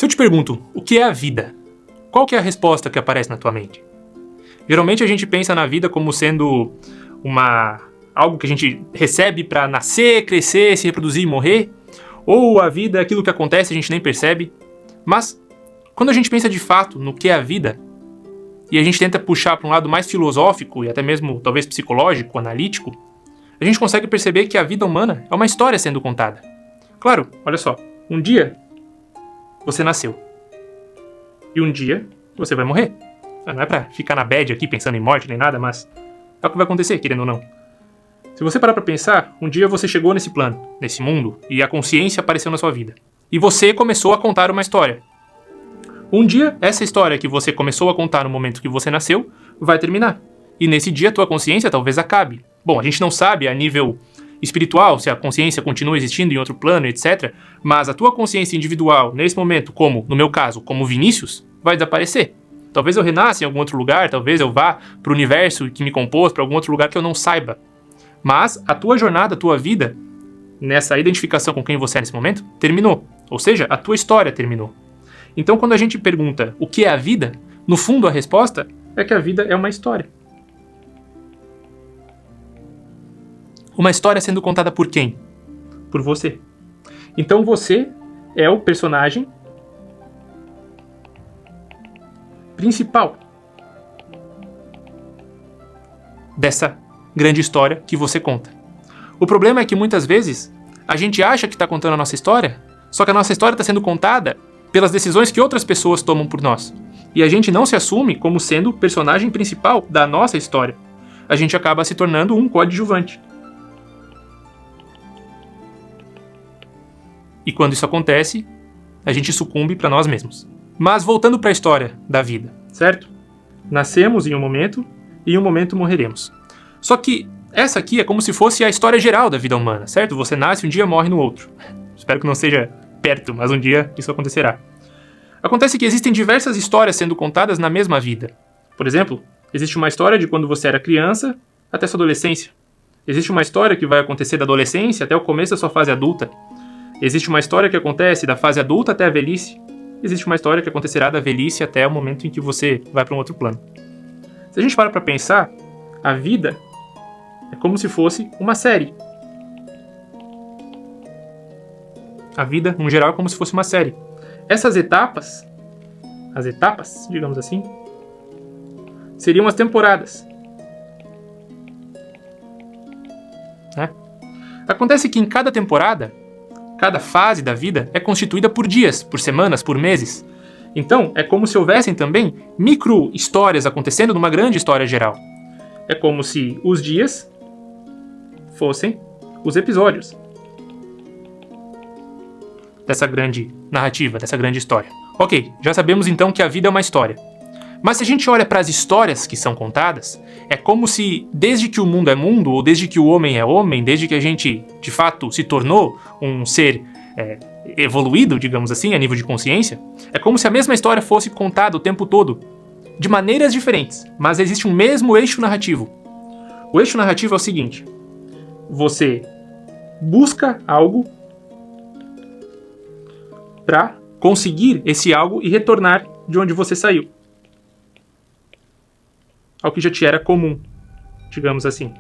Se eu te pergunto, o que é a vida? Qual que é a resposta que aparece na tua mente? Geralmente a gente pensa na vida como sendo algo que a gente recebe para nascer, crescer, se reproduzir e morrer, ou a vida é aquilo que acontece e a gente nem percebe. Mas, quando a gente pensa de fato no que é a vida, e a gente tenta puxar para um lado mais filosófico e até mesmo talvez psicológico, analítico, a gente consegue perceber que a vida humana é uma história sendo contada. Claro, olha só, um dia você nasceu. E um dia você vai morrer. Não é pra ficar na bad aqui pensando em morte nem nada, mas é o que vai acontecer, querendo ou não. Se você parar pra pensar, um dia você chegou nesse plano, nesse mundo, e a consciência apareceu na sua vida. E você começou a contar uma história. Um dia, essa história que você começou a contar no momento que você nasceu, vai terminar. E nesse dia, a tua consciência talvez acabe. Bom, a gente não sabe a nível espiritual se a consciência continua existindo em outro plano, etc. Mas a tua consciência individual, nesse momento, como, no meu caso, como Vinícius, vai desaparecer. Talvez eu renasça em algum outro lugar, talvez eu vá para o universo que me compôs, para algum outro lugar que eu não saiba. Mas a tua jornada, a tua vida, nessa identificação com quem você é nesse momento, terminou. Ou seja, a tua história terminou. Então, quando a gente pergunta o que é a vida, no fundo a resposta é que a vida é uma história. Uma história sendo contada por quem? Por você. Então você é o personagem principal dessa grande história que você conta. O problema é que muitas vezes a gente acha que está contando a nossa história, só que a nossa história está sendo contada pelas decisões que outras pessoas tomam por nós. E a gente não se assume como sendo o personagem principal da nossa história. A gente acaba se tornando um coadjuvante. E quando isso acontece, a gente sucumbe para nós mesmos. Mas voltando para a história da vida, certo? Nascemos em um momento e em um momento morreremos. Só que essa aqui é como se fosse a história geral da vida humana, certo? Você nasce um dia e morre no outro. Espero que não seja perto, mas um dia isso acontecerá. Acontece que existem diversas histórias sendo contadas na mesma vida. Por exemplo, existe uma história de quando você era criança até sua adolescência. Existe uma história que vai acontecer da adolescência até o começo da sua fase adulta. Existe uma história que acontece da fase adulta até a velhice. Existe uma história que acontecerá da velhice até o momento em que você vai para um outro plano. Se a gente para pensar, a vida é como se fosse uma série. A vida, no geral, é como se fosse uma série. Essas etapas, as etapas, digamos assim, seriam as temporadas. Né? Acontece que em cada temporada, cada fase da vida é constituída por dias, por semanas, por meses. Então, é como se houvessem também micro-histórias acontecendo numa grande história geral. É como se os dias fossem os episódios dessa grande narrativa, dessa grande história. Ok, já sabemos então que a vida é uma história. Mas se a gente olha para as histórias que são contadas, é como se desde que o mundo é mundo, ou desde que o homem é homem, desde que a gente de fato se tornou um ser evoluído, digamos assim, a nível de consciência, é como se a mesma história fosse contada o tempo todo, de maneiras diferentes, mas existe um mesmo eixo narrativo. O eixo narrativo é o seguinte: você busca algo para conseguir esse algo e retornar de onde você saiu, ao que já te era comum, digamos assim.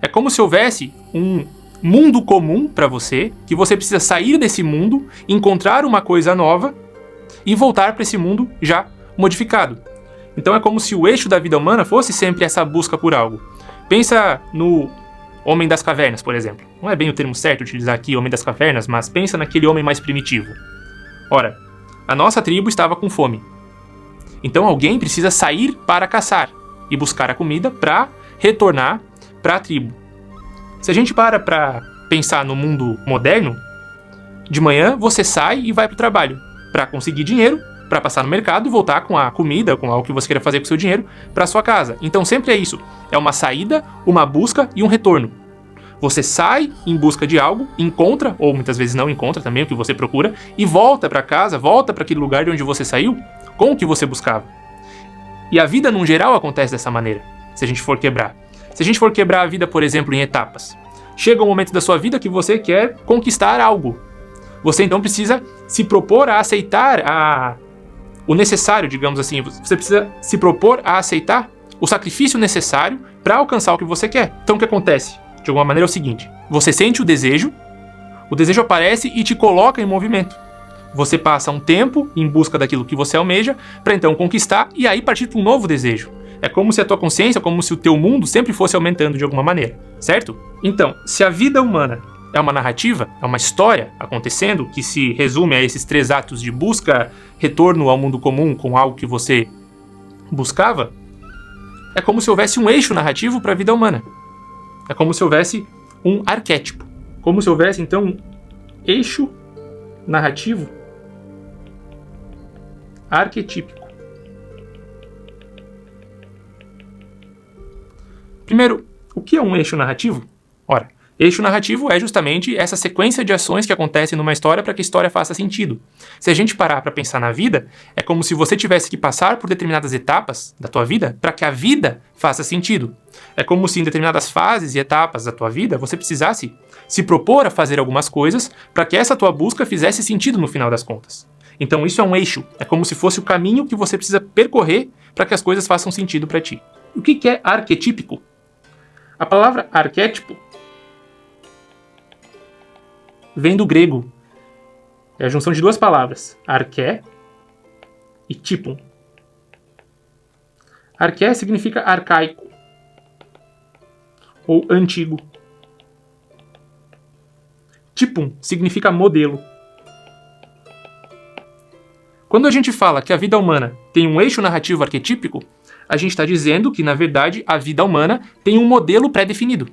É como se houvesse um mundo comum para você, que você precisa sair desse mundo, encontrar uma coisa nova e voltar para esse mundo já modificado. Então é como se o eixo da vida humana fosse sempre essa busca por algo. Pensa no Homem das Cavernas, por exemplo. Não é bem o termo certo utilizar aqui Homem das Cavernas, mas pensa naquele homem mais primitivo. Ora, a nossa tribo estava com fome. Então alguém precisa sair para caçar e buscar a comida para retornar para a tribo. Se a gente para pensar no mundo moderno, de manhã você sai e vai para o trabalho para conseguir dinheiro, para passar no mercado e voltar com a comida, com algo que você queira fazer com o seu dinheiro, para sua casa. Então sempre é isso. É uma saída, uma busca e um retorno. Você sai em busca de algo, encontra, ou muitas vezes não encontra também o que você procura, e volta para casa, volta para aquele lugar de onde você saiu com o que você buscava. E a vida, num geral, acontece dessa maneira, se a gente for quebrar. Se a gente for quebrar a vida, por exemplo, em etapas, chega um momento da sua vida que você quer conquistar algo. você então precisa se propor a aceitar o necessário, digamos assim. Você precisa se propor a aceitar o sacrifício necessário para alcançar o que você quer. Então o que acontece? De alguma maneira é o seguinte: você sente o desejo aparece e te coloca em movimento. Você passa um tempo em busca daquilo que você almeja para então conquistar e aí partir para um novo desejo. É como se a tua consciência, como se o teu mundo sempre fosse aumentando de alguma maneira, certo? Então, se a vida humana é uma narrativa, é uma história acontecendo que se resume a esses 3 atos de busca, retorno ao mundo comum com algo que você buscava, é como se houvesse um eixo narrativo para a vida humana. É como se houvesse um arquétipo. Como se houvesse, então, um eixo narrativo arquetípico. Primeiro, o que é um eixo narrativo? Ora, eixo narrativo é justamente essa sequência de ações que acontecem numa história para que a história faça sentido. Se a gente parar para pensar na vida, é como se você tivesse que passar por determinadas etapas da tua vida para que a vida faça sentido. É como se em determinadas fases e etapas da tua vida você precisasse se propor a fazer algumas coisas para que essa tua busca fizesse sentido no final das contas. Então isso é um eixo, é como se fosse o caminho que você precisa percorrer para que as coisas façam sentido para ti. O que é arquetípico? A palavra arquétipo vem do grego. É a junção de 2 palavras, arché e typon. Arché significa arcaico ou antigo. Typon significa modelo. Quando a gente fala que a vida humana tem um eixo narrativo arquetípico, a gente está dizendo que, na verdade, a vida humana tem um modelo pré-definido.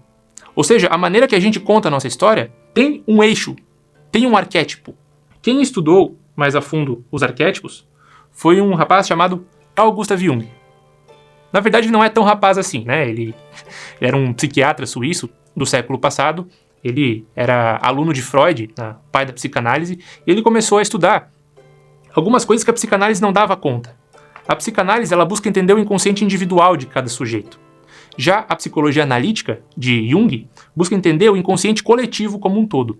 Ou seja, a maneira que a gente conta a nossa história tem um eixo, tem um arquétipo. Quem estudou mais a fundo os arquétipos foi um rapaz chamado Carl Gustav Jung. Na verdade, não é tão rapaz assim, né? Ele era um psiquiatra suíço do século passado, ele era aluno de Freud, pai da psicanálise, e ele começou a estudar algumas coisas que a psicanálise não dava conta. A psicanálise ela busca entender o inconsciente individual de cada sujeito. Já a psicologia analítica de Jung busca entender o inconsciente coletivo como um todo.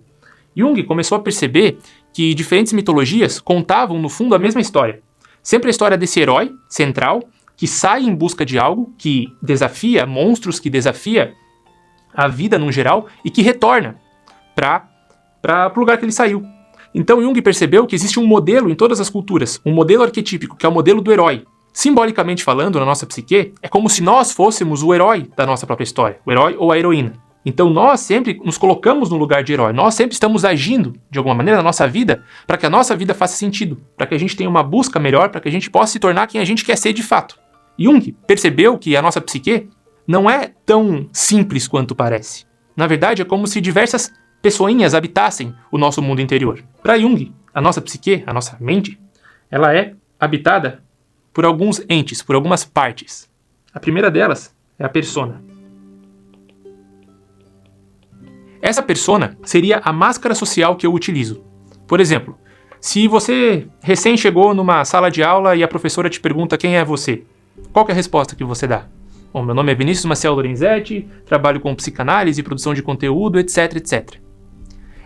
Jung começou a perceber que diferentes mitologias contavam, no fundo, a mesma história. Sempre a história desse herói central que sai em busca de algo, que desafia monstros, que desafia a vida no geral e que retorna para o lugar que ele saiu. Então Jung percebeu que existe um modelo em todas as culturas, um modelo arquetípico, que é o modelo do herói. Simbolicamente falando, na nossa psique, é como se nós fôssemos o herói da nossa própria história, o herói ou a heroína. Então nós sempre nos colocamos no lugar de herói, nós sempre estamos agindo, de alguma maneira, na nossa vida, para que a nossa vida faça sentido, para que a gente tenha uma busca melhor, para que a gente possa se tornar quem a gente quer ser de fato. Jung percebeu que a nossa psique não é tão simples quanto parece. Na verdade, é como se diversas pessoinhas habitassem o nosso mundo interior. Para Jung, a nossa psique, a nossa mente, ela é habitada por alguns entes, por algumas partes. A primeira delas é a persona. Essa persona seria a máscara social que eu utilizo. Por exemplo, se você recém chegou numa sala de aula e a professora te pergunta quem é você, qual que é a resposta que você dá? Bom, meu nome é Vinícius Maciel Lorenzetti, trabalho com psicanálise, produção de conteúdo, etc, etc.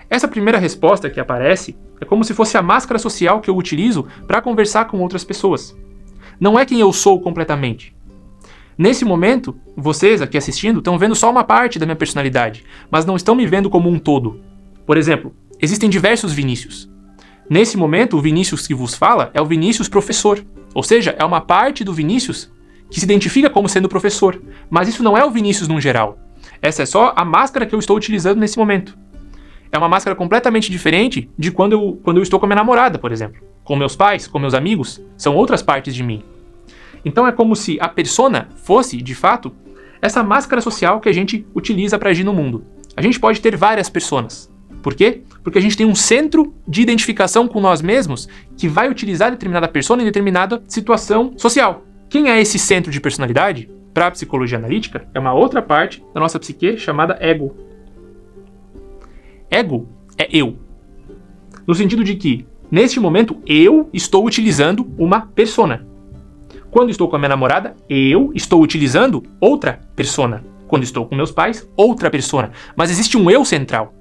Essa primeira resposta que aparece é como se fosse a máscara social que eu utilizo para conversar com outras pessoas. Não é quem eu sou completamente. Nesse momento, vocês aqui assistindo estão vendo só uma parte da minha personalidade, mas não estão me vendo como um todo. Por exemplo, existem diversos Vinícius. Nesse momento, o Vinícius que vos fala é o Vinícius professor, ou seja, é uma parte do Vinícius que se identifica como sendo professor, mas isso não é o Vinícius num geral. Essa é só a máscara que eu estou utilizando nesse momento. É uma máscara completamente diferente de quando eu estou com a minha namorada, por exemplo. Com meus pais, com meus amigos, são outras partes de mim. Então é como se a persona fosse, de fato, essa máscara social que a gente utiliza para agir no mundo. A gente pode ter várias personas. Por quê? Porque a gente tem um centro de identificação com nós mesmos que vai utilizar determinada persona em determinada situação social. Quem é esse centro de personalidade? Para a psicologia analítica, é uma outra parte da nossa psique chamada ego. Ego é eu. No sentido de que, neste momento, eu estou utilizando uma persona. Quando estou com a minha namorada, eu estou utilizando outra persona. Quando estou com meus pais, outra persona. Mas existe um eu central.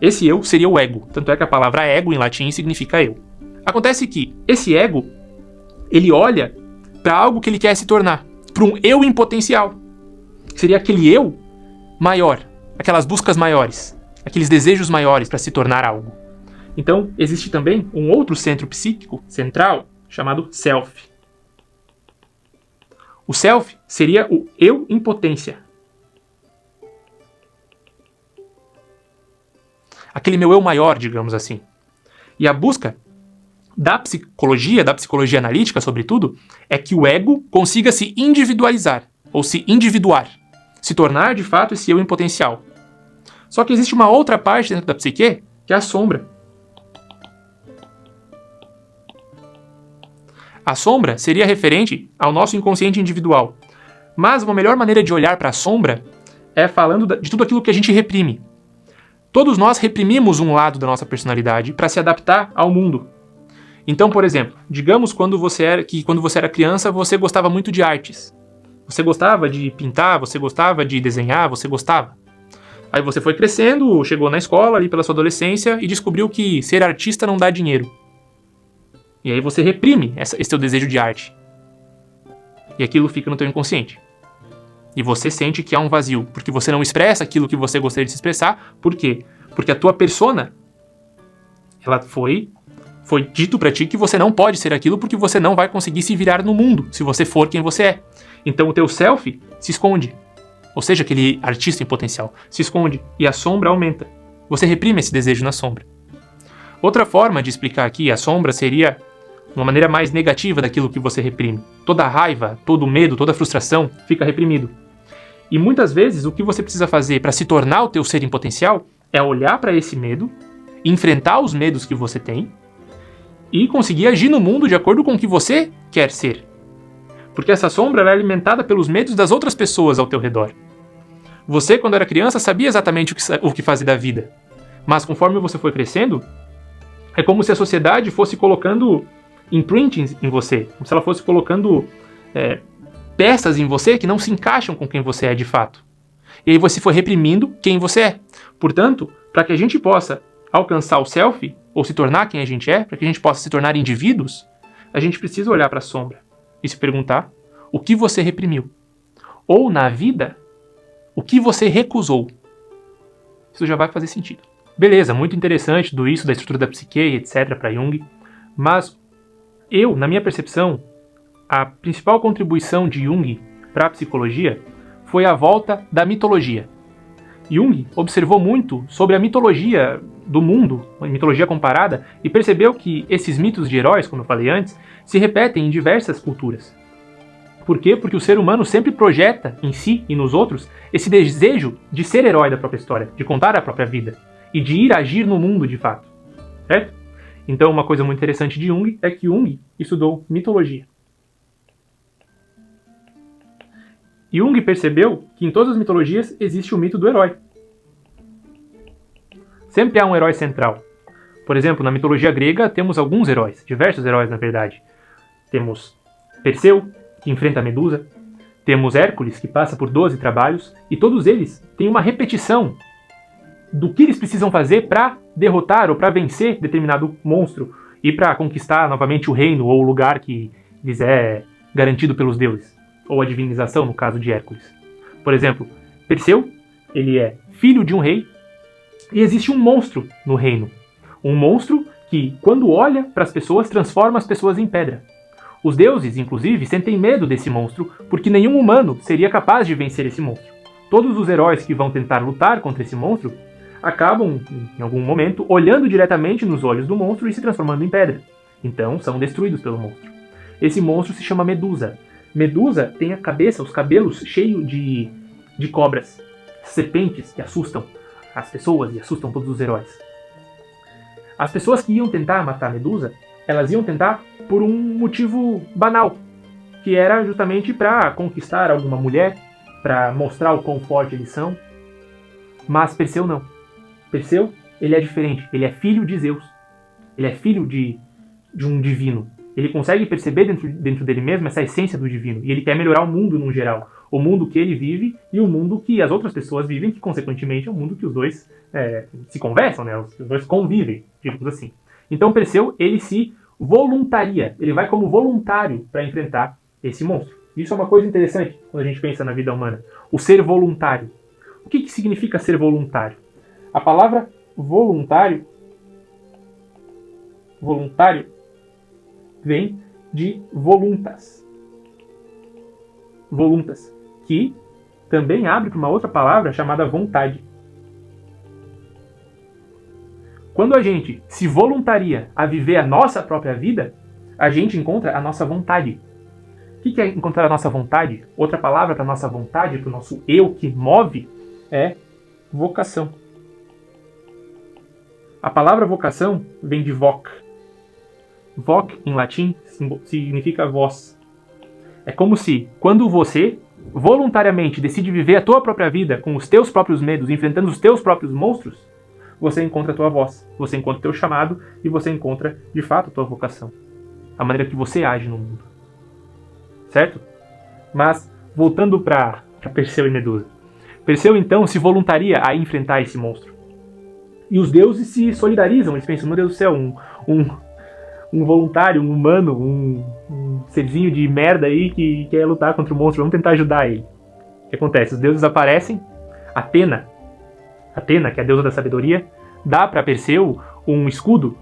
Esse eu seria o ego, tanto é que a palavra ego em latim significa eu. Acontece que esse ego, ele olha para algo que ele quer se tornar, para um eu em potencial. Seria aquele eu maior, aquelas buscas maiores, aqueles desejos maiores para se tornar algo. Então, existe também um outro centro psíquico central chamado self. O self seria o eu em potência. Aquele meu eu maior, digamos assim. E a busca da psicologia analítica, sobretudo, é que o ego consiga se individualizar, ou se individuar, se tornar, de fato, esse eu em potencial. Só que existe uma outra parte dentro da psique, que é a sombra. A sombra seria referente ao nosso inconsciente individual. Mas uma melhor maneira de olhar para a sombra é falando de tudo aquilo que a gente reprime. Todos nós reprimimos um lado da nossa personalidade para se adaptar ao mundo. Então, por exemplo, digamos quando você era criança, você gostava muito de artes. Você gostava de pintar, você gostava de desenhar, você gostava. Aí você foi crescendo, chegou na escola ali pela sua adolescência e descobriu que ser artista não dá dinheiro. E aí você reprime esse teu desejo de arte. E aquilo fica no teu inconsciente. E você sente que há um vazio, porque você não expressa aquilo que você gostaria de se expressar. Por quê? Porque a tua persona, ela foi dito pra ti que você não pode ser aquilo porque você não vai conseguir se virar no mundo se você for quem você é. Então o teu self se esconde. Ou seja, aquele artista em potencial se esconde e a sombra aumenta. Você reprime esse desejo na sombra. Outra forma de explicar aqui a sombra seria uma maneira mais negativa daquilo que você reprime. Toda a raiva, todo o medo, toda a frustração fica reprimido. E muitas vezes o que você precisa fazer para se tornar o teu ser em potencial é olhar para esse medo, enfrentar os medos que você tem e conseguir agir no mundo de acordo com o que você quer ser. Porque essa sombra é alimentada pelos medos das outras pessoas ao teu redor. Você, quando era criança, sabia exatamente o que fazer da vida. Mas conforme você foi crescendo, é como se a sociedade fosse colocando imprintings em você, como se ela fosse colocando peças em você que não se encaixam com quem você é de fato. E aí você foi reprimindo quem você é. Portanto, para que a gente possa alcançar o self, ou se tornar quem a gente é, para que a gente possa se tornar indivíduos, a gente precisa olhar para a sombra e se perguntar o que você reprimiu. Ou, na vida, o que você recusou. Isso já vai fazer sentido. Beleza, muito interessante tudo isso, da estrutura da psique, etc., para Jung, mas na minha percepção, a principal contribuição de Jung para a psicologia foi a volta da mitologia. Jung observou muito sobre a mitologia do mundo, a mitologia comparada, e percebeu que esses mitos de heróis, como eu falei antes, se repetem em diversas culturas. Por quê? Porque o ser humano sempre projeta em si e nos outros esse desejo de ser herói da própria história, de contar a própria vida e de ir agir no mundo de fato. Certo? Então, uma coisa muito interessante de Jung é que Jung estudou mitologia. Jung percebeu que em todas as mitologias existe o mito do herói. Sempre há um herói central. Por exemplo, na mitologia grega temos alguns heróis, diversos heróis na verdade. Temos Perseu, que enfrenta a Medusa. Temos Hércules, que passa por 12 trabalhos. E todos eles têm uma repetição do que eles precisam fazer para derrotar ou para vencer determinado monstro e para conquistar novamente o reino ou o lugar que lhes é garantido pelos deuses, ou a divinização no caso de Hércules. Por exemplo, Perseu, ele é filho de um rei e existe um monstro no reino. Um monstro que, quando olha para as pessoas, transforma as pessoas em pedra. Os deuses, inclusive, sentem medo desse monstro porque nenhum humano seria capaz de vencer esse monstro. Todos os heróis que vão tentar lutar contra esse monstro acabam, em algum momento, olhando diretamente nos olhos do monstro e se transformando em pedra. Então, são destruídos pelo monstro. Esse monstro se chama Medusa. Medusa tem a cabeça, os cabelos cheios de cobras, serpentes que assustam as pessoas e assustam todos os heróis. As pessoas que iam tentar matar Medusa, elas iam tentar por um motivo banal, que era justamente para conquistar alguma mulher, para mostrar o quão forte eles são. Mas Perseu não. Perseu, ele é diferente. Ele é filho de Zeus. Ele é filho de um divino. Ele consegue perceber dentro dele mesmo essa essência do divino. E ele quer melhorar o mundo no geral. O mundo que ele vive e o mundo que as outras pessoas vivem, que consequentemente é o mundo que os dois se conversam, né? Os dois convivem, digamos assim. Então Perseu, ele se voluntaria. Ele vai como voluntário para enfrentar esse monstro. Isso é uma coisa interessante quando a gente pensa na vida humana. O ser voluntário. O que significa ser voluntário? A palavra voluntário vem de voluntas. Voluntas, que também abre para uma outra palavra chamada vontade. Quando a gente se voluntaria a viver a nossa própria vida, a gente encontra a nossa vontade. O que é encontrar a nossa vontade? Outra palavra para a nossa vontade, para o nosso eu que move, é vocação. A palavra vocação vem de voc. Voc, em latim, significa voz. É como se, quando você voluntariamente decide viver a tua própria vida com os teus próprios medos, enfrentando os teus próprios monstros, você encontra a tua voz, você encontra o teu chamado e você encontra, de fato, a tua vocação. A maneira que você age no mundo. Certo? Mas, voltando para Perseu e Medusa. Perseu, então, se voluntaria a enfrentar esse monstro. E os deuses se solidarizam, eles pensam, meu Deus do céu, um voluntário, um humano, um serzinho de merda aí que quer lutar contra o monstro, vamos tentar ajudar ele. O que acontece? Os deuses aparecem, Atena, que é a deusa da sabedoria, dá para Perseu um escudo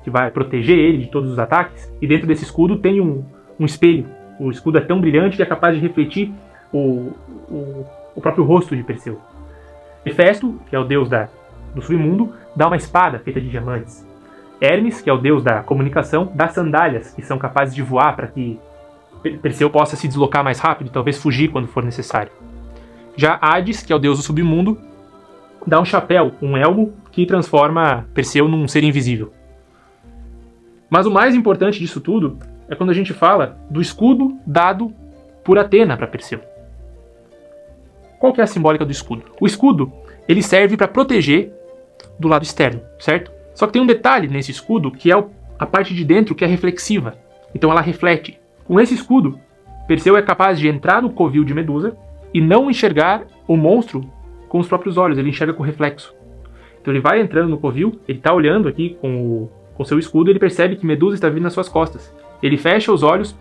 que vai proteger ele de todos os ataques, e dentro desse escudo tem um espelho. O escudo é tão brilhante que é capaz de refletir o próprio rosto de Perseu. Hefesto, que é o deus do submundo, dá uma espada feita de diamantes. Hermes, que é o deus da comunicação, dá sandálias que são capazes de voar para que Perseu possa se deslocar mais rápido e talvez fugir quando for necessário. Já Hades, que é o deus do submundo, dá um chapéu, um elmo, que transforma Perseu num ser invisível. Mas o mais importante disso tudo é quando a gente fala do escudo dado por Atena para Perseu. Qual que é a simbólica do escudo? O escudo, ele serve para proteger do lado externo, certo? Só que tem um detalhe nesse escudo, que é a parte de dentro que é reflexiva. Então ela reflete. Com esse escudo, Perseu é capaz de entrar no covil de Medusa e não enxergar o monstro com os próprios olhos, ele enxerga com reflexo. Então ele vai entrando no covil, ele está olhando aqui com seu escudo e ele percebe que Medusa está vindo nas suas costas. Ele fecha os olhos,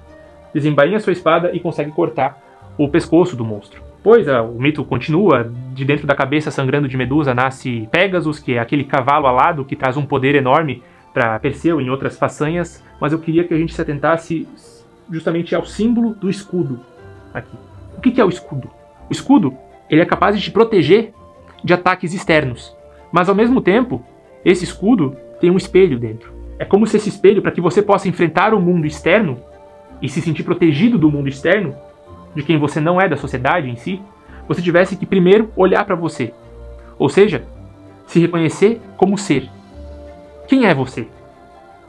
desembainha sua espada e consegue cortar o pescoço do monstro. Pois o mito continua, de dentro da cabeça sangrando de Medusa nasce Pégasus, que é aquele cavalo alado que traz um poder enorme para Perseu em outras façanhas, mas eu queria que a gente se atentasse justamente ao símbolo do escudo aqui. O que é o escudo? O escudo, ele é capaz de te proteger de ataques externos, mas ao mesmo tempo, esse escudo tem um espelho dentro. É como se esse espelho, para que você possa enfrentar o mundo externo e se sentir protegido do mundo externo, de quem você não é, da sociedade em si, você tivesse que primeiro olhar para você. Ou seja, se reconhecer como ser. Quem é você?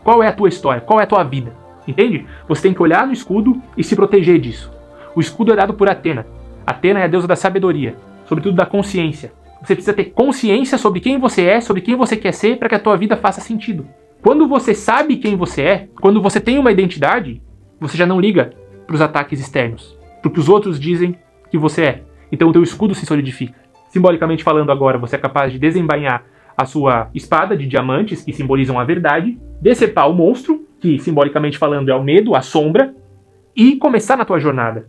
Qual é a tua história? Qual é a tua vida? Entende? Você tem que olhar no escudo e se proteger disso. O escudo é dado por Atena. Atena é a deusa da sabedoria, sobretudo da consciência. Você precisa ter consciência sobre quem você é, sobre quem você quer ser, para que a tua vida faça sentido. Quando você sabe quem você é, quando você tem uma identidade, você já não liga para os ataques externos, para o que os outros dizem que você é. Então o teu escudo se solidifica. Simbolicamente falando agora, você é capaz de desembainhar a sua espada de diamantes, que simbolizam a verdade, decepar o monstro, que simbolicamente falando é o medo, a sombra, e começar na tua jornada.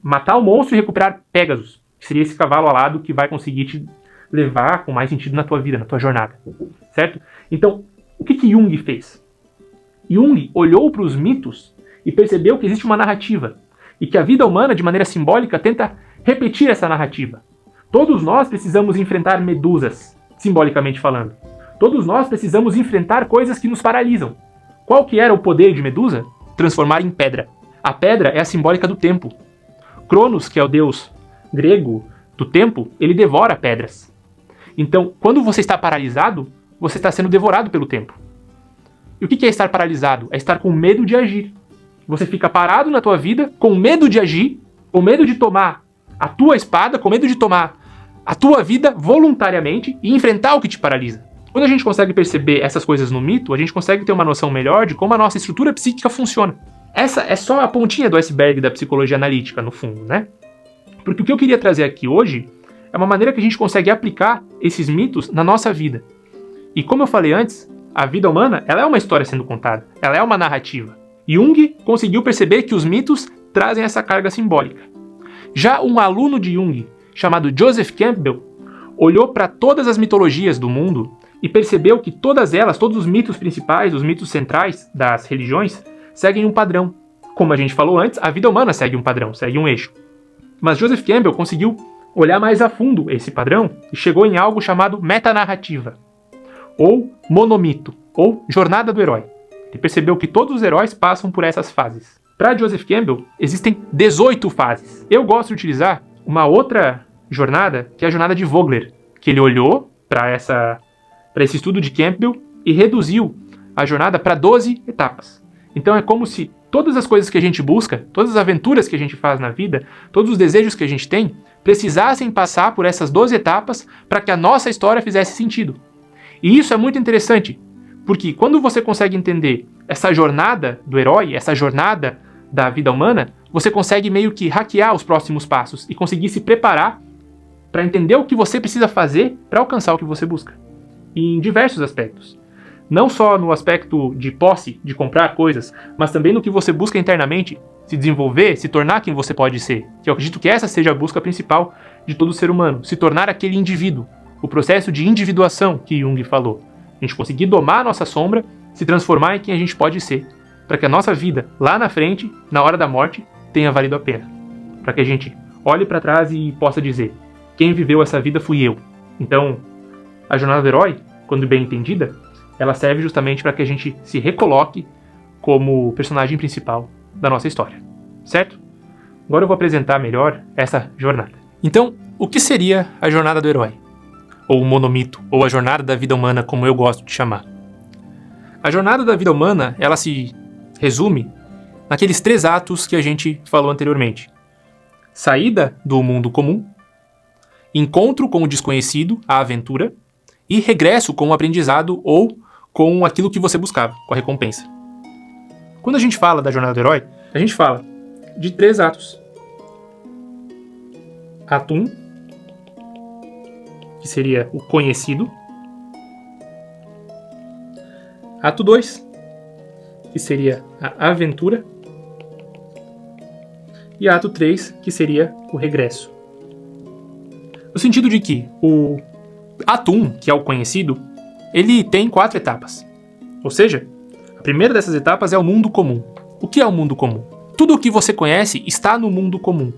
Matar o monstro e recuperar Pégasus, que seria esse cavalo alado que vai conseguir te levar com mais sentido na tua vida, na tua jornada. Certo? Então, o que Jung fez? Jung olhou para os mitos e percebeu que existe uma narrativa, e que a vida humana, de maneira simbólica, tenta repetir essa narrativa. Todos nós precisamos enfrentar medusas, simbolicamente falando. Todos nós precisamos enfrentar coisas que nos paralisam. Qual que era o poder de Medusa? Transformar em pedra. A pedra é a simbólica do tempo. Cronos, que é o deus grego do tempo, ele devora pedras. Então, quando você está paralisado, você está sendo devorado pelo tempo. E o que é estar paralisado? É estar com medo de agir. Você fica parado na tua vida, com medo de agir, com medo de tomar a tua espada, com medo de tomar a tua vida voluntariamente e enfrentar o que te paralisa. Quando a gente consegue perceber essas coisas no mito, a gente consegue ter uma noção melhor de como a nossa estrutura psíquica funciona. essa é só a pontinha do iceberg da psicologia analítica, no fundo, né? Porque o que eu queria trazer aqui hoje é uma maneira que a gente consegue aplicar esses mitos na nossa vida. E como eu falei antes, a vida humana, ela é uma história sendo contada, ela é uma narrativa. Jung conseguiu perceber que os mitos trazem essa carga simbólica. Já um aluno de Jung, chamado Joseph Campbell, olhou para todas as mitologias do mundo e percebeu que todas elas, todos os mitos principais, os mitos centrais das religiões, seguem um padrão. Como a gente falou antes, a vida humana segue um padrão, segue um eixo. Mas Joseph Campbell conseguiu olhar mais a fundo esse padrão e chegou em algo chamado metanarrativa, ou monomito, ou jornada do herói. Ele percebeu que todos os heróis passam por essas fases. Para Joseph Campbell, existem 18 fases. Eu gosto de utilizar uma outra jornada, que é a jornada de Vogler, que ele olhou para esse estudo de Campbell e reduziu a jornada para 12 etapas. Então é como se todas as coisas que a gente busca, todas as aventuras que a gente faz na vida, todos os desejos que a gente tem, precisassem passar por essas 12 etapas para que a nossa história fizesse sentido. E isso é muito interessante, porque quando você consegue entender essa jornada do herói, essa jornada da vida humana, você consegue meio que hackear os próximos passos e conseguir se preparar para entender o que você precisa fazer para alcançar o que você busca. E em diversos aspectos. Não só no aspecto de posse, de comprar coisas, mas também no que você busca internamente, se desenvolver, se tornar quem você pode ser. Que eu acredito que essa seja a busca principal de todo ser humano, se tornar aquele indivíduo. O processo de individuação que Jung falou. A gente conseguir domar a nossa sombra, se transformar em quem a gente pode ser, para que a nossa vida, lá na frente, na hora da morte, tenha valido a pena. Para que a gente olhe para trás e possa dizer: quem viveu essa vida fui eu. Então, a jornada do herói, quando bem entendida, ela serve justamente para que a gente se recoloque como personagem principal da nossa história, certo? Agora eu vou apresentar melhor essa jornada. Então, o que seria a jornada do herói? Ou o monomito, ou a jornada da vida humana, como eu gosto de chamar. A jornada da vida humana, ela se resume naqueles 3 atos que a gente falou anteriormente. Saída do mundo comum, encontro com o desconhecido, a aventura, e regresso com o aprendizado ou com aquilo que você buscava, com a recompensa. Quando a gente fala da jornada do herói, a gente fala de 3 atos. Ato 1, que seria o conhecido. Ato 2, que seria a aventura. E ato 3, que seria o regresso. No sentido de que o ato 1, que é o conhecido, ele tem 4 etapas. Ou seja, a primeira dessas etapas é o mundo comum. O que é o mundo comum? Tudo o que você conhece está no mundo comum.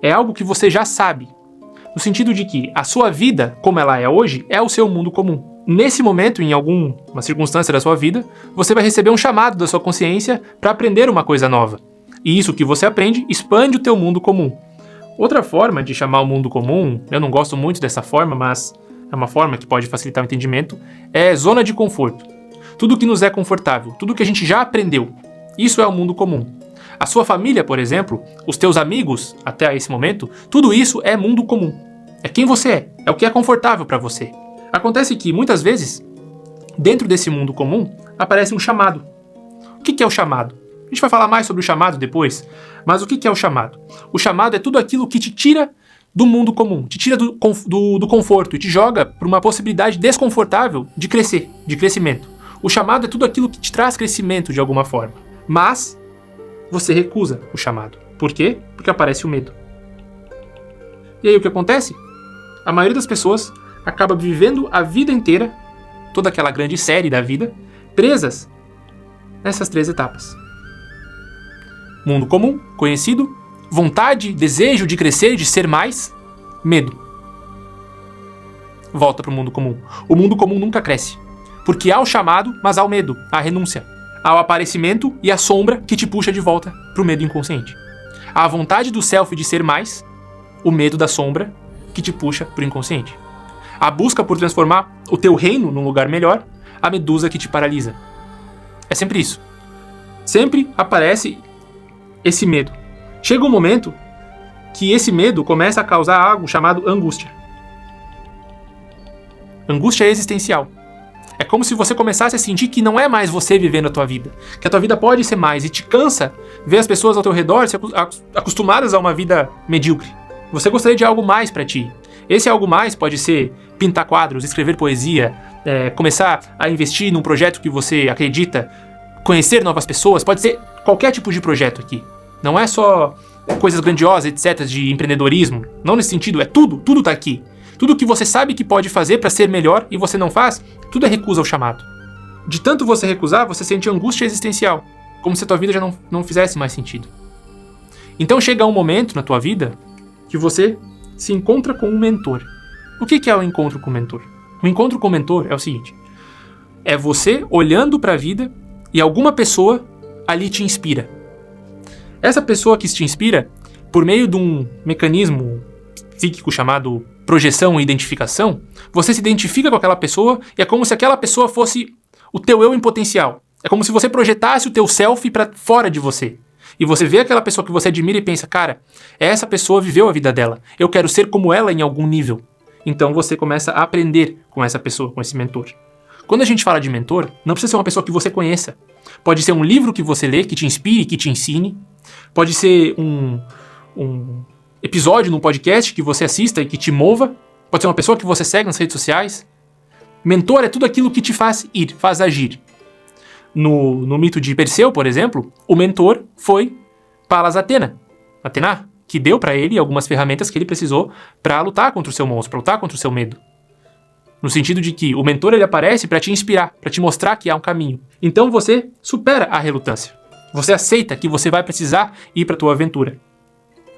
É algo que você já sabe. No sentido de que a sua vida, como ela é hoje, é o seu mundo comum. Nesse momento, em alguma circunstância da sua vida, você vai receber um chamado da sua consciência para aprender uma coisa nova. E isso que você aprende expande o teu mundo comum. Outra forma de chamar o mundo comum, eu não gosto muito dessa forma, mas é uma forma que pode facilitar o entendimento, é zona de conforto. Tudo que nos é confortável, tudo que a gente já aprendeu. Isso é o mundo comum. A sua família, por exemplo, os teus amigos, até esse momento, tudo isso é mundo comum. É quem você é o que é confortável para você. Acontece que, muitas vezes, dentro desse mundo comum, aparece um chamado. O que é o chamado? A gente vai falar mais sobre o chamado depois, mas o que é o chamado? O chamado é tudo aquilo que te tira do mundo comum, te tira do conforto e te joga para uma possibilidade desconfortável de crescer, de crescimento. O chamado é tudo aquilo que te traz crescimento de alguma forma, mas você recusa o chamado. Por quê? Porque aparece o medo. E aí o que acontece? A maioria das pessoas acaba vivendo a vida inteira, toda aquela grande série da vida, presas nessas 3 etapas. Mundo comum, conhecido, vontade, desejo de crescer, de ser mais, medo. Volta para o mundo comum. O mundo comum nunca cresce, porque há o chamado, mas há o medo, há a renúncia. Há o aparecimento e a sombra que te puxa de volta para o medo inconsciente. Há a vontade do self de ser mais, o medo da sombra que te puxa para o inconsciente. A busca por transformar o teu reino num lugar melhor, a medusa que te paralisa. É sempre isso. Sempre aparece esse medo. Chega um momento que esse medo começa a causar algo chamado angústia. Angústia existencial. É como se você começasse a sentir que não é mais você vivendo a tua vida, que a tua vida pode ser mais, e te cansa ver as pessoas ao teu redor acostumadas a uma vida medíocre. Você gostaria de algo mais para ti. Esse algo mais pode ser pintar quadros, escrever poesia, começar a investir num projeto que você acredita, conhecer novas pessoas, pode ser qualquer tipo de projeto aqui. Não é só coisas grandiosas, etc, de empreendedorismo, não nesse sentido, é tudo tá aqui. Tudo que você sabe que pode fazer para ser melhor e você não faz, tudo é recusa ao chamado. De tanto você recusar, você sente angústia existencial, como se a tua vida já não fizesse mais sentido. Então chega um momento na tua vida que você se encontra com um mentor. O que é o encontro com o mentor? O encontro com o mentor é o seguinte: é você olhando para a vida e alguma pessoa ali te inspira. Essa pessoa que te inspira, por meio de um mecanismo psíquico chamado projeção e identificação, você se identifica com aquela pessoa e é como se aquela pessoa fosse o teu eu em potencial. É como se você projetasse o teu selfie para fora de você. E você vê aquela pessoa que você admira e pensa, cara, essa pessoa viveu a vida dela. Eu quero ser como ela em algum nível. Então você começa a aprender com essa pessoa, com esse mentor. Quando a gente fala de mentor, não precisa ser uma pessoa que você conheça. Pode ser um livro que você lê, que te inspire, que te ensine. Pode ser um episódio num podcast que você assista e que te mova. Pode ser uma pessoa que você segue nas redes sociais. Mentor é tudo aquilo que te faz ir, faz agir. No mito de Perseu, por exemplo, o mentor foi Palas Atena, que deu para ele algumas ferramentas que ele precisou para lutar contra o seu monstro, para lutar contra o seu medo. No sentido de que o mentor ele aparece para te inspirar, para te mostrar que há um caminho. Então você supera a relutância. Você aceita que você vai precisar ir para a tua aventura.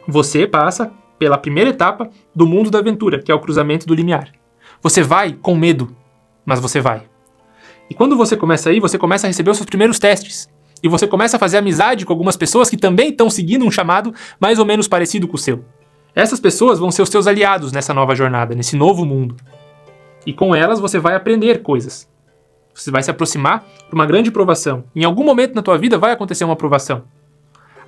Você passa pela primeira etapa do mundo da aventura, que é o cruzamento do limiar. Você vai com medo, mas você vai. E quando você começa a ir, você começa a receber os seus primeiros testes. E você começa a fazer amizade com algumas pessoas que também estão seguindo um chamado mais ou menos parecido com o seu. Essas pessoas vão ser os teus aliados nessa nova jornada, nesse novo mundo. E com elas você vai aprender coisas. Você vai se aproximar para uma grande provação. Em algum momento na tua vida vai acontecer uma provação.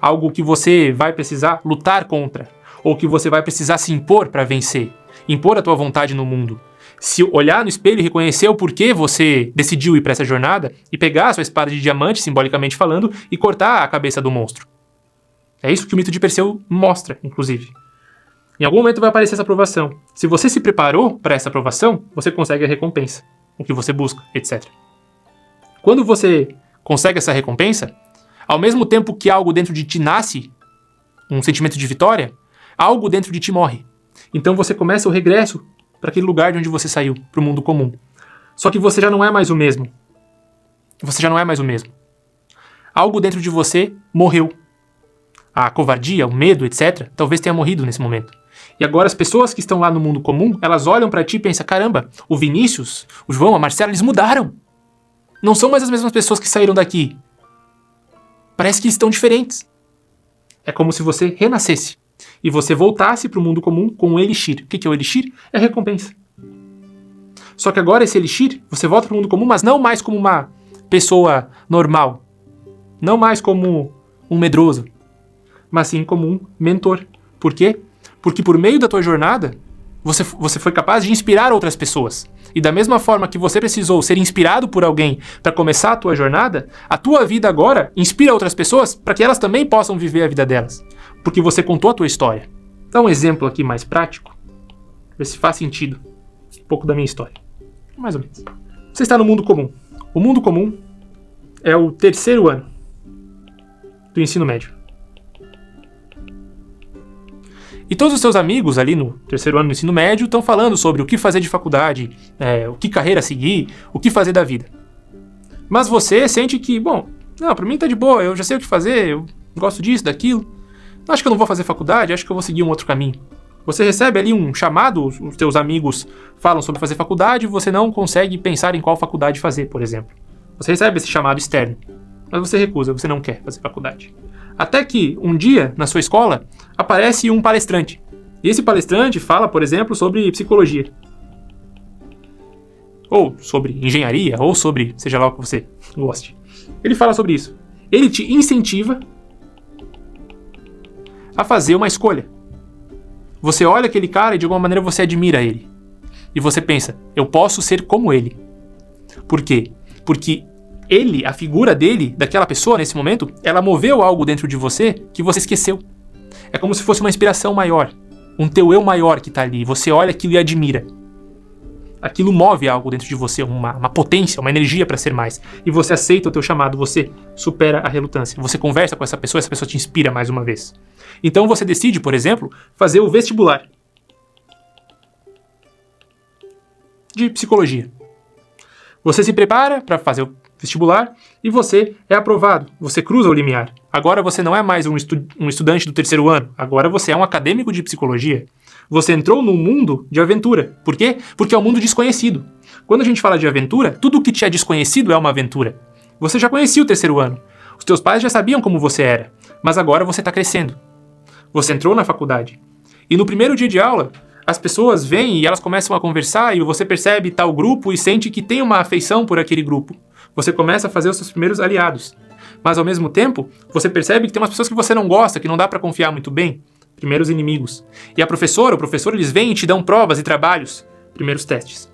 Algo que você vai precisar lutar contra. Ou que você vai precisar se impor para vencer. Impor a tua vontade no mundo. Se olhar no espelho e reconhecer o porquê você decidiu ir para essa jornada e pegar a sua espada de diamante, simbolicamente falando, e cortar a cabeça do monstro. É isso que o mito de Perseu mostra, inclusive. Em algum momento vai aparecer essa aprovação. Se você se preparou para essa aprovação, você consegue a recompensa, o que você busca, etc. Quando você consegue essa recompensa, ao mesmo tempo que algo dentro de ti nasce, um sentimento de vitória, algo dentro de ti morre. Então você começa o regresso para aquele lugar de onde você saiu, para o mundo comum. Só que você já não é mais o mesmo. Você já não é mais o mesmo. Algo dentro de você morreu. A covardia, o medo, etc., talvez tenha morrido nesse momento. E agora as pessoas que estão lá no mundo comum, elas olham para ti e pensam, caramba, o Vinícius, o João, a Marcela, eles mudaram. Não são mais as mesmas pessoas que saíram daqui. Parece que estão diferentes. É como se você renascesse. E você voltasse para o mundo comum com um elixir. O que é o elixir? É a recompensa. Só que agora esse elixir, você volta para o mundo comum, mas não mais como uma pessoa normal. Não mais como um medroso. Mas sim como um mentor. Por quê? Porque por meio da tua jornada, você foi capaz de inspirar outras pessoas. E da mesma forma que você precisou ser inspirado por alguém para começar a tua jornada, a tua vida agora inspira outras pessoas para que elas também possam viver a vida delas. Porque você contou a tua história. Dá um exemplo aqui mais prático, ver se faz sentido um pouco da minha história. Mais ou menos. Você está no mundo comum. O mundo comum é o 3º ano do ensino médio. E todos os seus amigos ali no 3º ano do ensino médio estão falando sobre o que fazer de faculdade, o que carreira seguir, o que fazer da vida. Mas você sente que, bom, não, pra mim tá de boa, eu já sei o que fazer, eu gosto disso, daquilo. Acho que eu não vou fazer faculdade, acho que eu vou seguir um outro caminho. Você recebe ali um chamado, os teus amigos falam sobre fazer faculdade e você não consegue pensar em qual faculdade fazer, por exemplo. Você recebe esse chamado externo, mas você recusa, você não quer fazer faculdade. Até que, um dia, na sua escola, aparece um palestrante. E esse palestrante fala, por exemplo, sobre psicologia. Ou sobre engenharia, ou sobre, seja lá o que você goste. Ele fala sobre isso. Ele te incentiva a fazer uma escolha. Você olha aquele cara e de alguma maneira você admira ele. E você pensa, eu posso ser como ele. Por quê? Porque ele, a figura dele, daquela pessoa nesse momento, ela moveu algo dentro de você que você esqueceu. É como se fosse uma inspiração maior, um teu eu maior que tá ali. Você olha aquilo e admira. Aquilo move algo dentro de você, uma potência, uma energia para ser mais. E você aceita o teu chamado, você supera a relutância. Você conversa com essa pessoa te inspira mais uma vez. Então você decide, por exemplo, fazer o vestibular de psicologia. Você se prepara para fazer o vestibular e você é aprovado. Você cruza o limiar. Agora você não é mais um estudante do terceiro ano. Agora você é um acadêmico de psicologia. Você entrou num mundo de aventura. Por quê? Porque é um mundo desconhecido. Quando a gente fala de aventura, tudo que te é desconhecido é uma aventura. Você já conhecia o terceiro ano. Os teus pais já sabiam como você era. Mas agora você está crescendo. Você entrou na faculdade. E no primeiro dia de aula, as pessoas vêm e elas começam a conversar e você percebe tal grupo e sente que tem uma afeição por aquele grupo. Você começa a fazer os seus primeiros aliados. Mas ao mesmo tempo, você percebe que tem umas pessoas que você não gosta, que não dá para confiar muito bem. Primeiros inimigos. E a professora, o professor, eles vêm e te dão provas e trabalhos. Primeiros testes.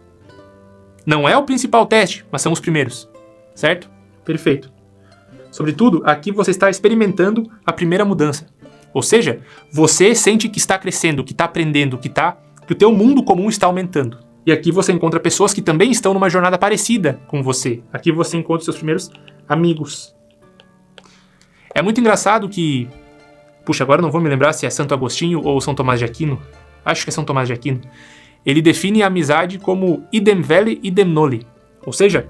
Não é o principal teste, mas são os primeiros. Certo? Perfeito. Sobretudo, aqui você está experimentando a primeira mudança. Ou seja, você sente que está crescendo, que está aprendendo, que o teu mundo comum está aumentando. E aqui você encontra pessoas que também estão numa jornada parecida com você. Aqui você encontra os seus primeiros amigos. É muito engraçado que... Puxa, agora não vou me lembrar se é Santo Agostinho ou São Tomás de Aquino. Acho que é São Tomás de Aquino. Ele define a amizade como idem velle, idem noli. Ou seja,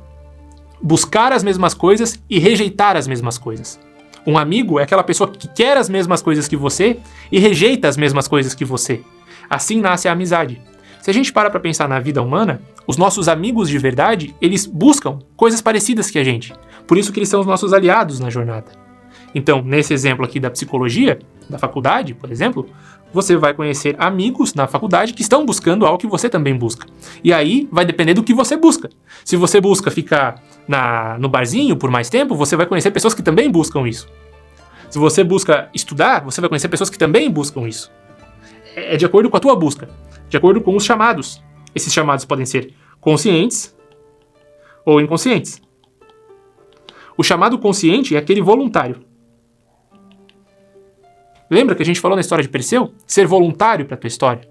buscar as mesmas coisas e rejeitar as mesmas coisas. Um amigo é aquela pessoa que quer as mesmas coisas que você e rejeita as mesmas coisas que você. Assim nasce a amizade. Se a gente para pensar na vida humana, os nossos amigos de verdade, eles buscam coisas parecidas que a gente. Por isso que eles são os nossos aliados na jornada. Então, nesse exemplo aqui da psicologia, da faculdade, por exemplo, você vai conhecer amigos na faculdade que estão buscando algo que você também busca. E aí vai depender do que você busca. Se você busca ficar no barzinho por mais tempo, você vai conhecer pessoas que também buscam isso. Se você busca estudar, você vai conhecer pessoas que também buscam isso. É de acordo com a tua busca, de acordo com os chamados. Esses chamados podem ser conscientes ou inconscientes. O chamado consciente é aquele voluntário. Lembra que a gente falou na história de Perseu? Ser voluntário para a tua história.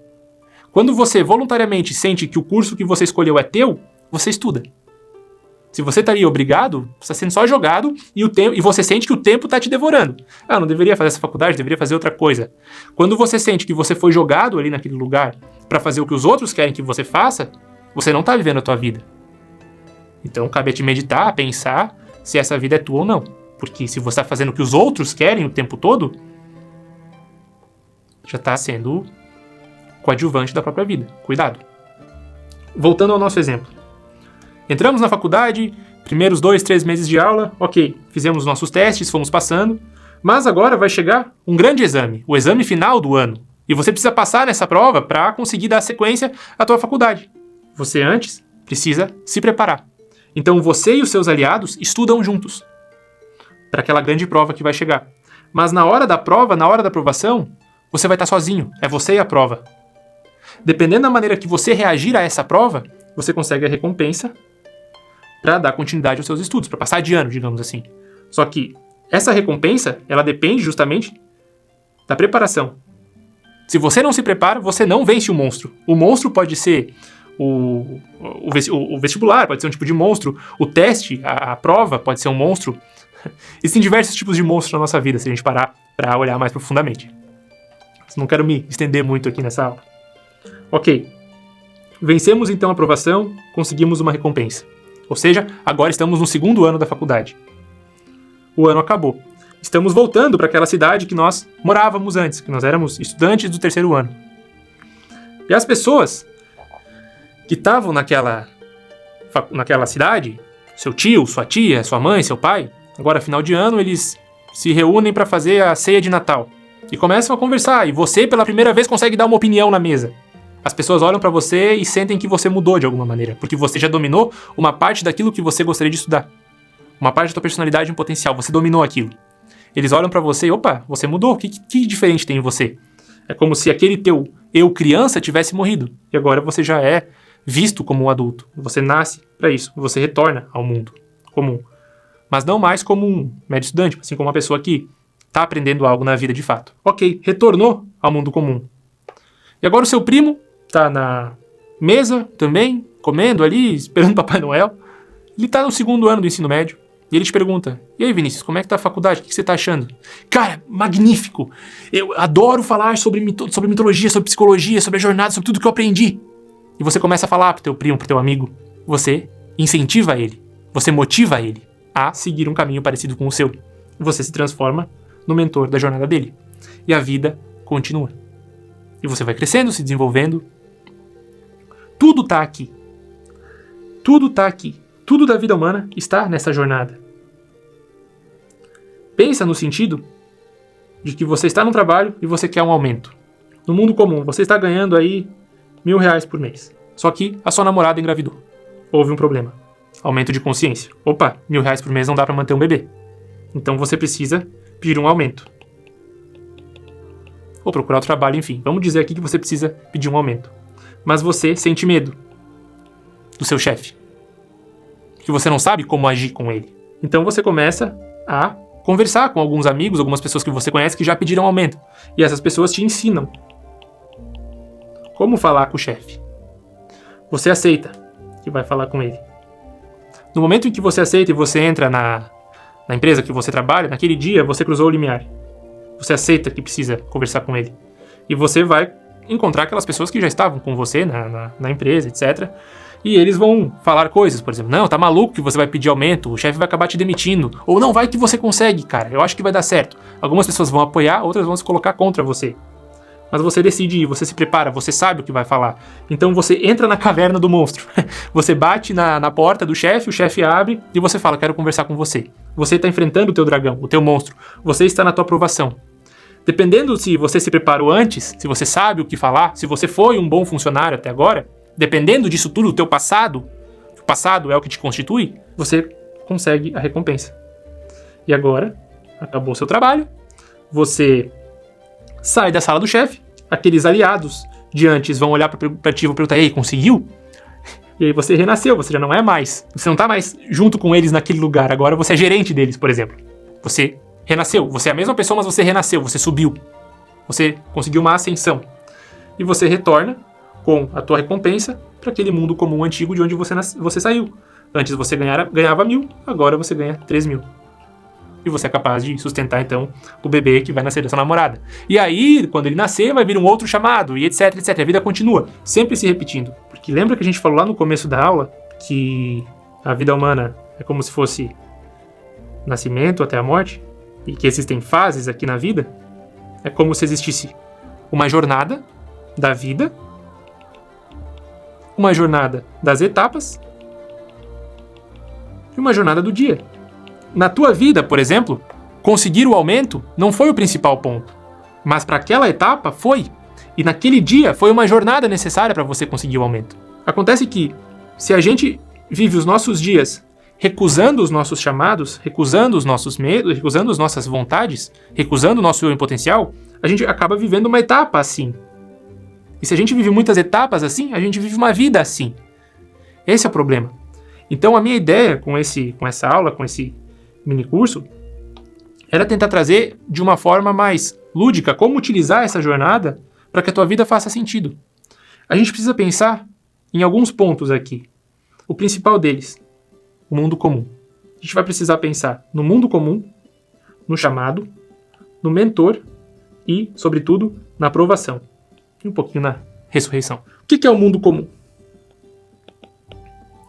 Quando você voluntariamente sente que o curso que você escolheu é teu, você estuda. Se você estaria obrigado, você está sendo só jogado e você sente que o tempo está te devorando. Ah, não deveria fazer essa faculdade, deveria fazer outra coisa. Quando você sente que você foi jogado ali naquele lugar para fazer o que os outros querem que você faça, você não está vivendo a tua vida. Então cabe a te meditar, pensar se essa vida é tua ou não. Porque se você está fazendo o que os outros querem o tempo todo, já está sendo coadjuvante da própria vida. Cuidado. Voltando ao nosso exemplo. Entramos na faculdade, primeiros 2, 3 meses de aula, ok, fizemos nossos testes, fomos passando, mas agora vai chegar um grande exame, o exame final do ano. E você precisa passar nessa prova para conseguir dar sequência à tua faculdade. Você antes precisa se preparar. Então você e os seus aliados estudam juntos para aquela grande prova que vai chegar. Mas na hora da prova, na hora da aprovação, você vai estar sozinho, é você e a prova. Dependendo da maneira que você reagir a essa prova, você consegue a recompensa para dar continuidade aos seus estudos, para passar de ano, digamos assim. Só que essa recompensa, ela depende justamente da preparação. Se você não se prepara, você não vence o monstro. O monstro pode ser o vestibular, pode ser um tipo de monstro. O teste, a prova, pode ser um monstro. Existem diversos tipos de monstros na nossa vida, se a gente parar para olhar mais profundamente. Não quero me estender muito aqui nessa aula. Ok. Vencemos então a aprovação, conseguimos uma recompensa. Ou seja, agora estamos no segundo ano da faculdade. O ano acabou. Estamos voltando para aquela cidade que nós morávamos antes, que nós éramos estudantes do terceiro ano. E as pessoas que estavam naquela cidade, seu tio, sua tia, sua mãe, seu pai, agora final de ano eles se reúnem para fazer a ceia de Natal. E começam a conversar, e você pela primeira vez consegue dar uma opinião na mesa. As pessoas olham para você e sentem que você mudou de alguma maneira, porque você já dominou uma parte daquilo que você gostaria de estudar. Uma parte da tua personalidade em potencial, você dominou aquilo. Eles olham para você e, opa, você mudou, o que diferente tem em você? É como se aquele teu eu criança tivesse morrido, e agora você já é visto como um adulto. Você nasce para isso, você retorna ao mundo comum. Mas não mais como um médio estudante, assim como uma pessoa que está aprendendo algo na vida de fato. Ok, retornou ao mundo comum. E agora o seu primo está na mesa também, comendo ali, esperando Papai Noel. Ele está no 2º ano do ensino médio. E ele te pergunta, e aí Vinícius, como é que tá a faculdade? O que você tá achando? Cara, magnífico! Eu adoro falar sobre mitologia, sobre psicologia, sobre a jornada, sobre tudo que eu aprendi. E você começa a falar pro teu primo, pro teu amigo. Você incentiva ele, você motiva ele a seguir um caminho parecido com o seu. Você se transforma no mentor da jornada dele. E a vida continua. E você vai crescendo, se desenvolvendo. Tudo tá aqui. Tudo tá aqui. Tudo da vida humana está nessa jornada. Pensa no sentido de que você está no trabalho e você quer um aumento. No mundo comum, você está ganhando aí R$1.000 por mês. Só que a sua namorada engravidou. Houve um problema. Aumento de consciência. Opa, R$1.000 por mês não dá para manter um bebê. Então você precisa pedir um aumento. Ou procurar outro trabalho, enfim. Vamos dizer aqui que você precisa pedir um aumento. Mas você sente medo do seu chefe. Que você não sabe como agir com ele. Então você começa a conversar com alguns amigos, algumas pessoas que você conhece que já pediram aumento. E essas pessoas te ensinam como falar com o chefe. Você aceita que vai falar com ele. No momento em que você aceita e você entra na empresa que você trabalha, naquele dia você cruzou o limiar. Você aceita que precisa conversar com ele. E você vai encontrar aquelas pessoas que já estavam com você na empresa, etc. E eles vão falar coisas, por exemplo, não, tá maluco que você vai pedir aumento, o chefe vai acabar te demitindo. Ou não, vai que você consegue, cara, eu acho que vai dar certo. Algumas pessoas vão apoiar, outras vão se colocar contra você. Mas você decide ir, você se prepara, você sabe o que vai falar. Então você entra na caverna do monstro. Você bate na porta do chefe, o chefe abre e você fala, quero conversar com você. Você está enfrentando o teu dragão, o teu monstro. Você está na tua aprovação. Dependendo se você se preparou antes, se você sabe o que falar, se você foi um bom funcionário até agora, dependendo disso tudo, o teu passado, o passado é o que te constitui, você consegue a recompensa. E agora, acabou o seu trabalho, você sai da sala do chefe, aqueles aliados de antes vão olhar pra ti e vão perguntar, ei, conseguiu? E aí você renasceu, você já não é mais, você não tá mais junto com eles naquele lugar, agora você é gerente deles, por exemplo. Você renasceu, você é a mesma pessoa, mas você renasceu, você subiu. Você conseguiu uma ascensão. E você retorna com a tua recompensa para aquele mundo comum antigo de onde você saiu. Antes você ganhava 1.000, agora você ganha 3.000. E você é capaz de sustentar, então, o bebê que vai nascer da sua namorada. E aí, quando ele nascer, vai vir um outro chamado, e etc, etc. A vida continua, sempre se repetindo. Porque lembra que a gente falou lá no começo da aula que a vida humana é como se fosse nascimento até a morte? E que existem fases aqui na vida? É como se existisse uma jornada da vida, uma jornada das etapas e uma jornada do dia. Na tua vida, por exemplo, conseguir o aumento não foi o principal ponto, mas para aquela etapa foi. E naquele dia foi uma jornada necessária para você conseguir o aumento. Acontece que, se a gente vive os nossos dias recusando os nossos chamados, recusando os nossos medos, recusando as nossas vontades, recusando o nosso eu em potencial, a gente acaba vivendo uma etapa assim. E se a gente vive muitas etapas assim, a gente vive uma vida assim. Esse é o problema. Então a minha ideia com essa aula, com esse minicurso, era tentar trazer de uma forma mais lúdica como utilizar essa jornada para que a tua vida faça sentido. A gente precisa pensar em alguns pontos aqui. O principal deles, o mundo comum. A gente vai precisar pensar no mundo comum, no chamado, no mentor e, sobretudo, na aprovação. E um pouquinho na ressurreição. O que é o mundo comum?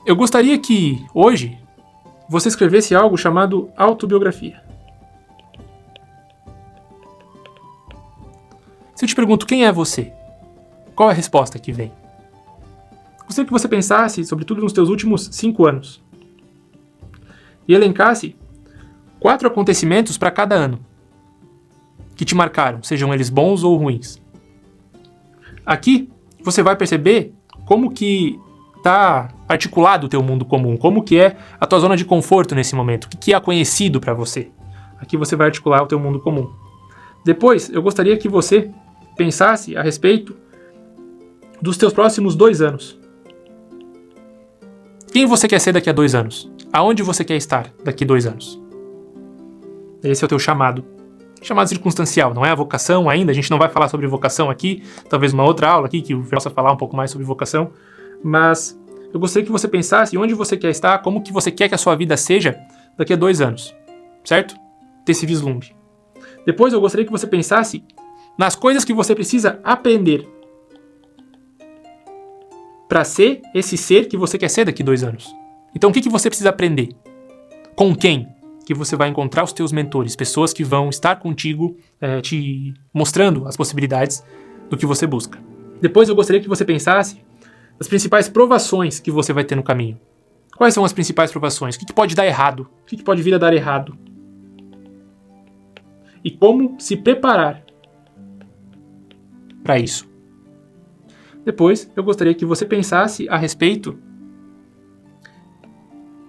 Eu gostaria que, hoje, você escrevesse algo chamado autobiografia. Se eu te pergunto quem é você, qual é a resposta que vem? Gostaria que você pensasse, sobretudo nos teus últimos 5 anos, e elencasse 4 acontecimentos para cada ano que te marcaram, sejam eles bons ou ruins. Aqui você vai perceber como que está articulado o teu mundo comum, como que é a tua zona de conforto nesse momento, o que é conhecido para você. Aqui você vai articular o teu mundo comum. Depois, eu gostaria que você pensasse a respeito dos teus próximos 2 anos. Quem você quer ser daqui a 2 anos? Aonde você quer estar daqui a 2 anos? Esse é o teu chamado. Chamado circunstancial, não é a vocação ainda. A gente não vai falar sobre vocação aqui. Talvez uma outra aula aqui que eu possa falar um pouco mais sobre vocação. Mas eu gostaria que você pensasse onde você quer estar, como que você quer que a sua vida seja daqui a 2 anos. Certo? Ter esse vislumbre. Depois eu gostaria que você pensasse nas coisas que você precisa aprender para ser esse ser que você quer ser daqui a 2 anos. Então o que você precisa aprender? Com quem que você vai encontrar os teus mentores, pessoas que vão estar contigo, te mostrando as possibilidades do que você busca. Depois eu gostaria que você pensasse nas principais provações que você vai ter no caminho. Quais são as principais provações? O que pode dar errado? O que pode vir a dar errado? E como se preparar para isso. Depois, eu gostaria que você pensasse a respeito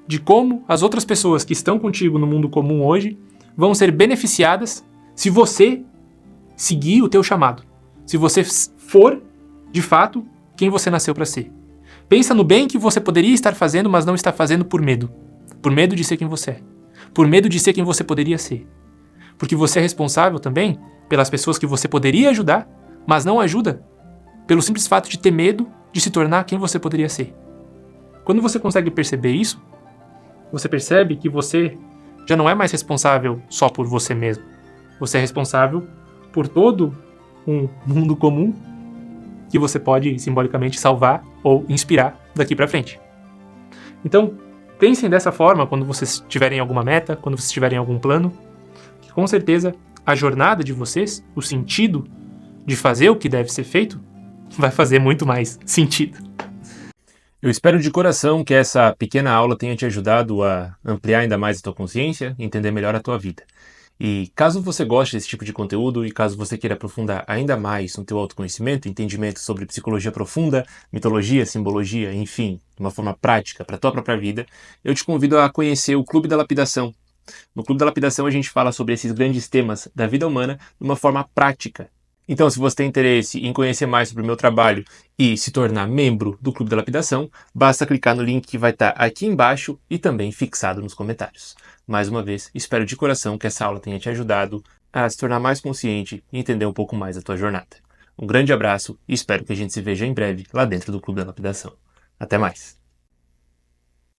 de como as outras pessoas que estão contigo no mundo comum hoje vão ser beneficiadas se você seguir o teu chamado. Se você for, de fato, quem você nasceu para ser. Pensa no bem que você poderia estar fazendo, mas não está fazendo por medo. Por medo de ser quem você é. Por medo de ser quem você poderia ser. Porque você é responsável também pelas pessoas que você poderia ajudar, mas não ajuda pelo simples fato de ter medo de se tornar quem você poderia ser. Quando você consegue perceber isso, você percebe que você já não é mais responsável só por você mesmo. Você é responsável por todo um mundo comum que você pode simbolicamente salvar ou inspirar daqui para frente. Então, pensem dessa forma quando vocês tiverem alguma meta, quando vocês tiverem algum plano, que com certeza a jornada de vocês, o sentido de fazer o que deve ser feito, vai fazer muito mais sentido. Eu espero de coração que essa pequena aula tenha te ajudado a ampliar ainda mais a tua consciência e entender melhor a tua vida. E caso você goste desse tipo de conteúdo e caso você queira aprofundar ainda mais no teu autoconhecimento, entendimento sobre psicologia profunda, mitologia, simbologia, enfim, de uma forma prática para a tua própria vida, eu te convido a conhecer o Clube da Lapidação. No Clube da Lapidação a gente fala sobre esses grandes temas da vida humana de uma forma prática. Então, se você tem interesse em conhecer mais sobre o meu trabalho e se tornar membro do Clube da Lapidação, basta clicar no link que vai estar aqui embaixo e também fixado nos comentários. Mais uma vez, espero de coração que essa aula tenha te ajudado a se tornar mais consciente e entender um pouco mais a tua jornada. Um grande abraço e espero que a gente se veja em breve lá dentro do Clube da Lapidação. Até mais!